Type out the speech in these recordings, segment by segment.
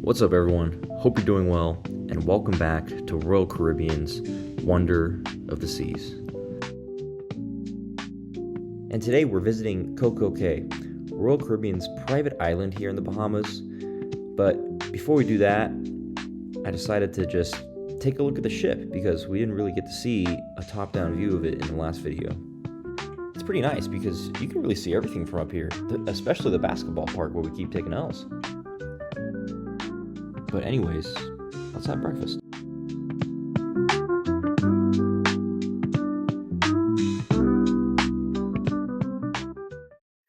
What's up, everyone? Hope you're doing well, and welcome back to Royal Caribbean's Wonder of the Seas. And today we're visiting CocoCay, Royal Caribbean's private island here in the Bahamas. But before we do that, I decided to just take a look at the ship because we didn't really get to see a top-down view of it in the last video. It's pretty nice because you can really see everything from up here, especially the basketball park where we keep taking L's. But anyways, let's have breakfast.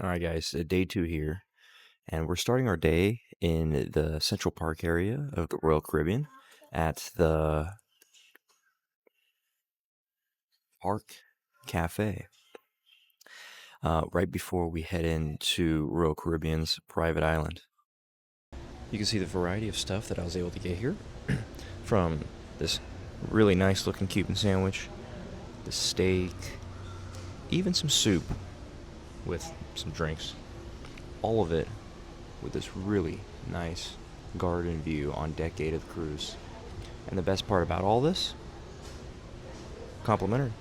Alright guys, day 2 here. And we're starting our day in the Central Park area of the Royal Caribbean at the Park Cafe. Right before we head into Royal Caribbean's private island. You can see the variety of stuff that I was able to get here. From this really nice looking Cuban sandwich, the steak, even some soup with some drinks. All of it with this really nice garden view on deck 8 of the cruise. And the best part about all this, complimentary.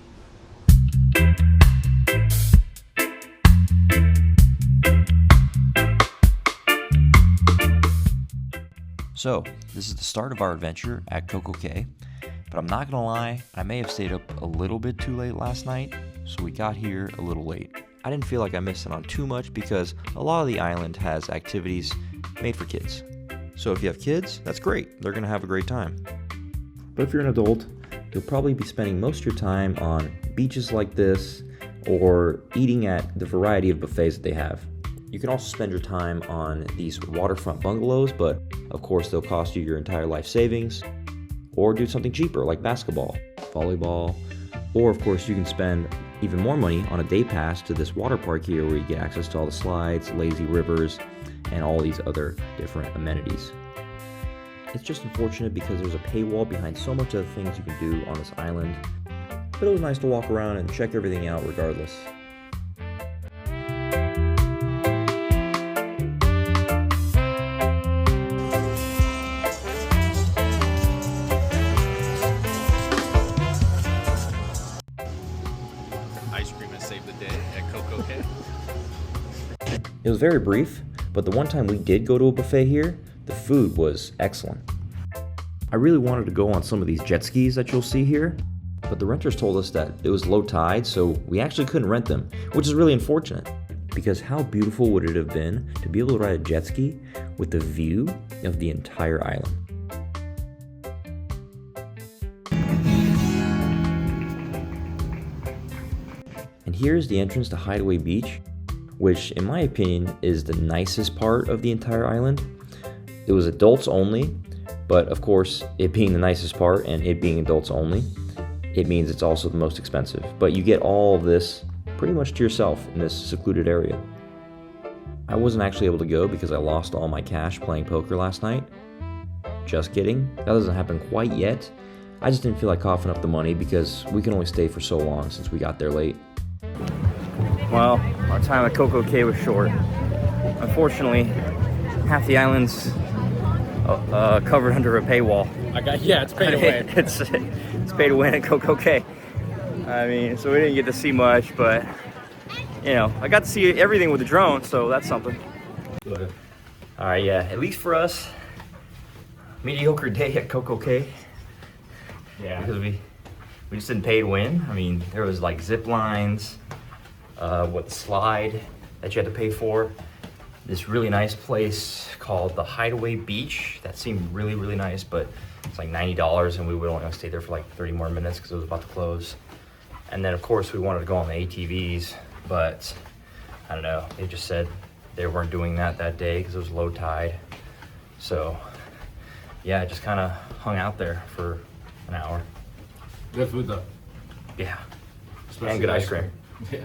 So, this is the start of our adventure at CocoCay, but I'm not gonna lie, I may have stayed up a little bit too late last night, so we got here a little late. I didn't feel like I missed out on too much because a lot of the island has activities made for kids. So if you have kids, that's great, they're gonna have a great time. But if you're an adult, you'll probably be spending most of your time on beaches like this or eating at the variety of buffets that they have. You can also spend your time on these waterfront bungalows, but of course they'll cost you your entire life savings, or do something cheaper like basketball, volleyball, or of course you can spend even more money on a day pass to this water park here where you get access to all the slides, lazy rivers, and all these other different amenities. It's just unfortunate because there's a paywall behind so much of the things you can do on this island, but it was nice to walk around and check everything out regardless. It was very brief, but the one time we did go to a buffet here, the food was excellent. I really wanted to go on some of these jet skis that you'll see here, but the renters told us that it was low tide, so we actually couldn't rent them, which is really unfortunate, because how beautiful would it have been to be able to ride a jet ski with the view of the entire island. And here's the entrance to Hideaway Beach, which in my opinion is the nicest part of the entire island. It was adults only, but of course it being the nicest part and it being adults only, it means it's also the most expensive. But you get all of this pretty much to yourself in this secluded area. I wasn't actually able to go because I lost all my cash playing poker last night. Just kidding, that doesn't happen quite yet. I just didn't feel like coughing up the money because we can only stay for so long since we got there late. Well, our time at CocoCay was short. Unfortunately, half the island's covered under a paywall. It's pay to win. It's pay to win at CocoCay. I mean, so we didn't get to see much, but you know, I got to see everything with the drone, so that's something. All right, yeah, at least for us, mediocre day at CocoCay. Yeah. Because we just didn't pay to win. I mean, there was like zip lines. What slide that you had to pay for. This really nice place called the Hideaway Beach. That seemed really, really nice, but it's like $90 and we would only stay there for like 30 more minutes because it was about to close. And then of course we wanted to go on the ATVs, but I don't know, they just said they weren't doing that day because it was low tide. So yeah, I just kind of hung out there for an hour. Good food though. Yeah, Especially and good ice cream. Yeah.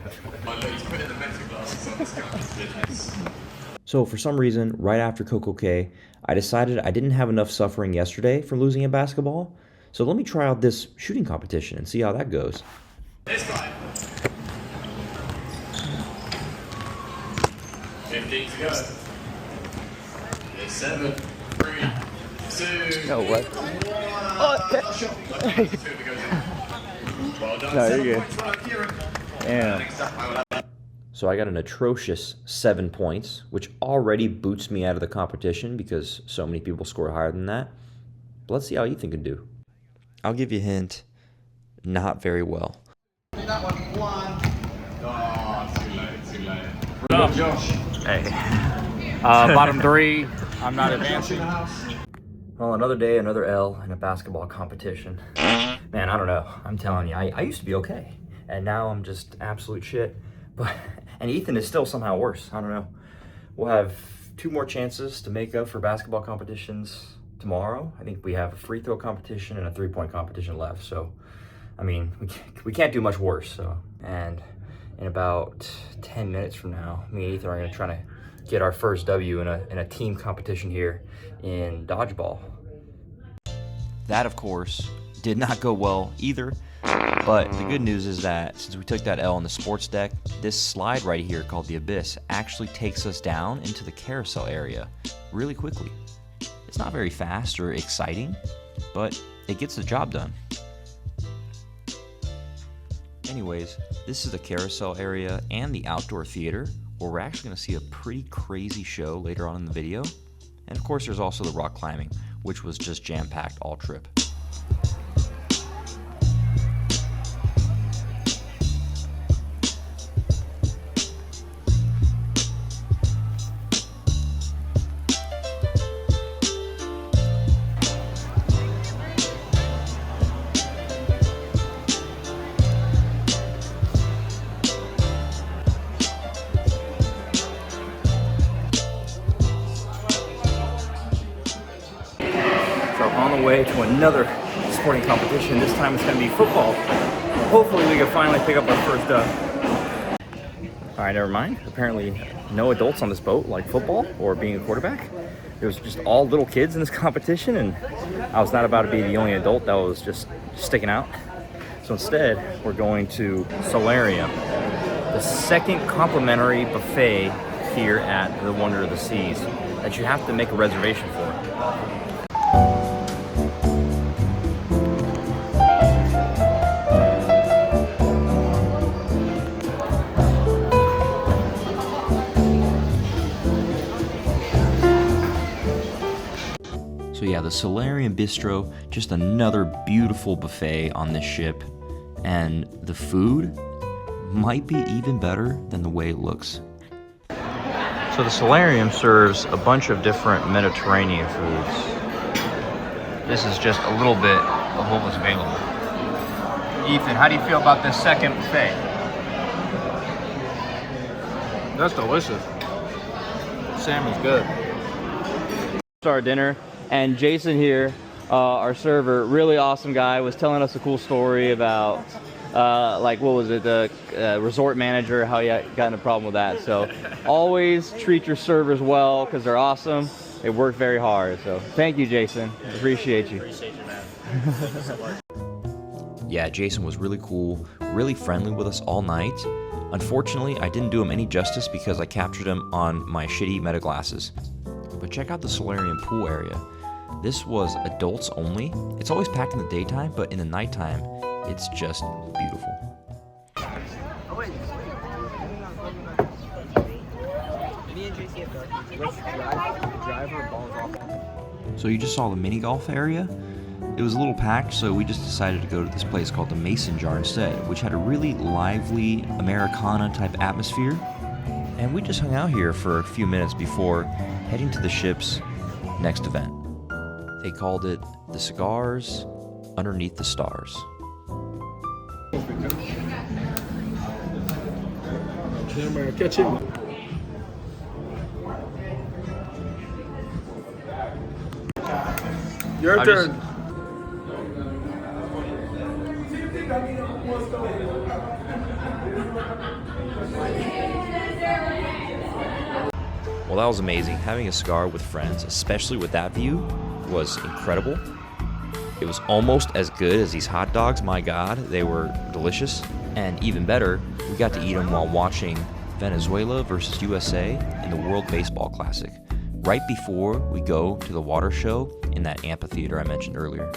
So for some reason, right after CocoCay, I decided I didn't have enough suffering yesterday from losing at basketball, so let me try out this shooting competition and see how that goes. This time. 15 to go. 7, 3. No, what? No, you're good. Damn. So I got an atrocious 7 points, which already boots me out of the competition because so many people score higher than that. But let's see how Ethan can do. I'll give you a hint. Not very well. Hey. Bottom 3. I'm not advancing. Well, another day, another L in a basketball competition. Man, I don't know. I'm telling you, I used to be okay. And now I'm just absolute shit. And Ethan is still somehow worse. I don't know. We'll have 2 more chances to make up for basketball competitions tomorrow. I think we have a free throw competition and a 3-point competition left. So, I mean, we can't do much worse. So, and in about 10 minutes from now, me and Ethan are going to try to get our first W in a team competition here in dodgeball. That, of course, did not go well either. But the good news is that since we took that L on the sports deck, this slide right here called the Abyss actually takes us down into the carousel area really quickly. It's not very fast or exciting, but it gets the job done. Anyways, this is the carousel area and the outdoor theater where we're actually going to see a pretty crazy show later on in the video. And of course there's also the rock climbing, which was just jam-packed all trip. So on the way to another sporting competition. This time it's going to be football. Hopefully we can finally pick up our first dub. All right, never mind. Apparently no adults on this boat like football or being a quarterback. There was just all little kids in this competition, and I was not about to be the only adult that was just sticking out. So instead, we're going to Solarium, the second complimentary buffet here at the Wonder of the Seas that you have to make a reservation for. So yeah, the Solarium Bistro, just another beautiful buffet on this ship, and the food might be even better than the way it looks. So the Solarium serves a bunch of different Mediterranean foods. This is just a little bit of what was available. Ethan, how do you feel about this second buffet? That's delicious. Salmon's good. Our dinner, and Jason here, our server, really awesome guy, was telling us a cool story about like, what was it, the resort manager, how he got in a problem with that. So always treat your servers well because they're awesome. They work very hard. So thank you, Jason. I appreciate you. Appreciate you, man. Thank you so much. Yeah, Jason was really cool, really friendly with us all night. Unfortunately, I didn't do him any justice because I captured him on my shitty meta glasses. But check out the Solarium pool area. This was adults only. It's always packed in the daytime, but in the nighttime, it's just beautiful. So you just saw the mini golf area. It was a little packed, so we just decided to go to this place called the Mason Jar instead, which had a really lively Americana type atmosphere. And we just hung out here for a few minutes before heading to the ship's next event. They called it the Cigars Underneath the Stars. Catch it. Your turn. Well, that was amazing. Having a cigar with friends, especially with that view, was incredible. It was almost as good as these hot dogs. My God, they were delicious. And even better, we got to eat them while watching Venezuela versus USA in the World Baseball Classic, right before we go to the water show in that amphitheater I mentioned earlier.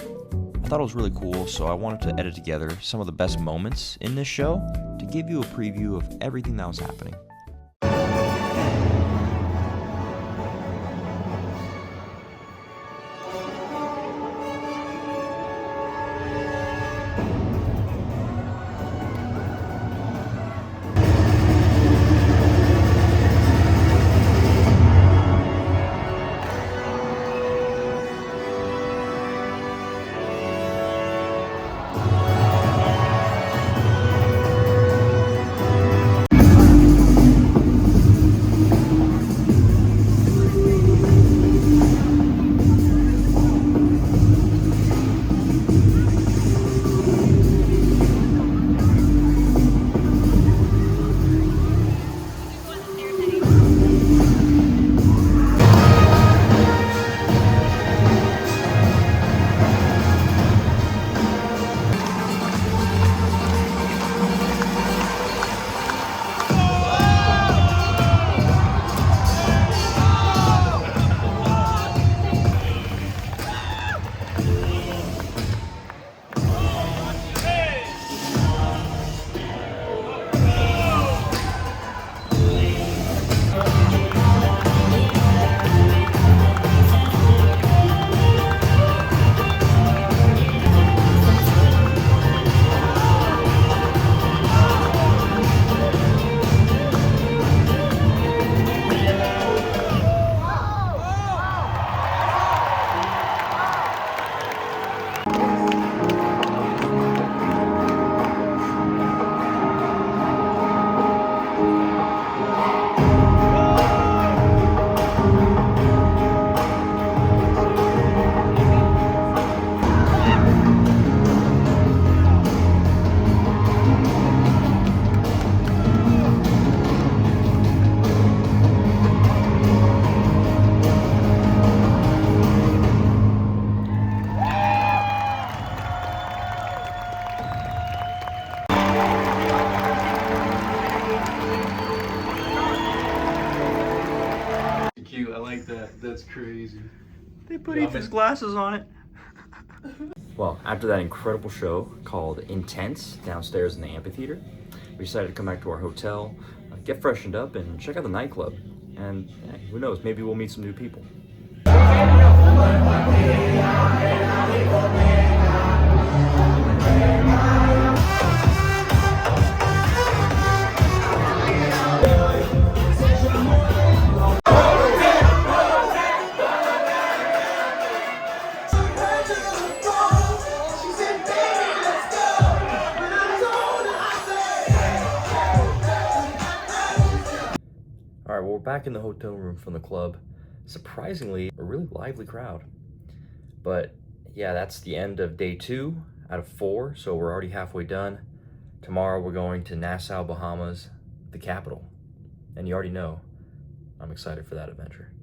I thought it was really cool, so I wanted to edit together some of the best moments in this show to give you a preview of everything that was happening. Cute. I like that. That's crazy. They put Ethan's glasses on it. Well, after that incredible show called Intense downstairs in the amphitheater, we decided to come back to our hotel, get freshened up, and check out the nightclub. And who knows, maybe we'll meet some new people. All right, well, we're back in the hotel room from the club. Surprisingly, a really lively crowd. But yeah, that's the end of day 2 out of 4, so we're already halfway done. Tomorrow we're going to Nassau, Bahamas, the capital. And you already know, I'm excited for that adventure.